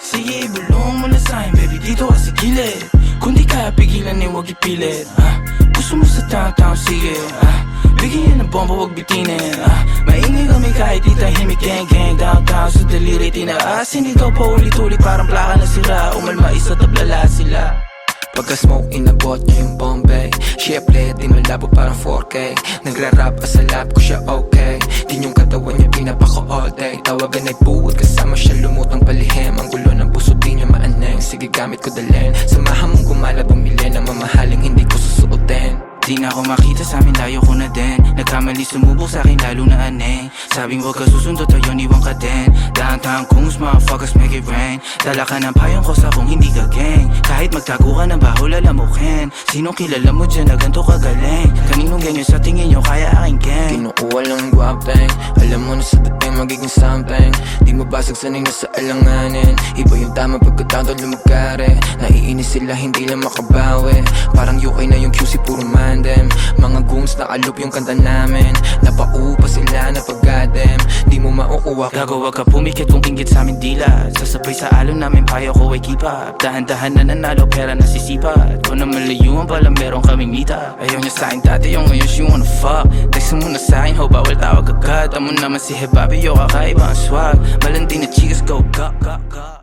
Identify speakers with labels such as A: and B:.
A: Sige, ibulong mo na sa'kin, baby, dito ka sa gilid. Kung di kaya pigilan eh, huwag ipilit. Gusto mo sa downtown, sige. Bigyan ng bomba, huwag bitinin. Maingay kami kahit di tahimik, gang gang. Downtown sa daliri, tinaasin. Ikaw pa ulit-ulit, parang plaka na sira. Umalma isa, tablala sila.
B: Pagka-smoke, inabot niya yung Bombay. Siyempre, di malabo parang 4K. Nagra-rap, asalap ko siya okay. Din yung katawan niya, pinapako all day. Tawagan ay buwag, kasama siya lumutang palihim. Ang gulo ng puso, di niya maaneng. Sige, gamit ko dalhin. Samahan mong gumala, bumili ng mamahaling hindi ko susuotin.
A: Di na ako makita sa amin, layo ko na din. Nagkamali sumubok sa akin, lalo na aneng. Sabing huwag ka susundo, tayo iwan ka din. Downtown Kungs, motherfuckers make it rain. Dala ka ng payong ko sa kung hindi ka gang. Kahit magtago ka ng baho, lalamukin. Sinong kilala mo dyan na ganito kagaling? Kaninong ganyan sa tingin nyo, kaya aking gang.
B: Kinukuha lang ng guwapeng. Alam mo na sa dating magiging something. Di mo basag sanay na sa alanganin. Iba yung tama pagkatawag lumagkari. Naiinis sila, hindi lang makabawi. Parang UK na yung QC, puro man them. Mga goons na alup yung kanta namin. Napaupa sila na pag-goddamn. Di mo maukuha.
A: Gago, wag ka pumikit kung inggit sa amin dila. Sasabay sa alon namin, payo ko ay keep up. Dahan-dahan na nanalo, pera nasisipat. Kung na malayuan pala meron kaming mita. Ayaw niya sa'kin dati, yung ngayon she wanna fuck. Text mo na sa'kin, ho, bawal tawag agad. Amo naman si Hebabi, yo, kakaiba ang swag. Malandi na chicas, go, go, go, go.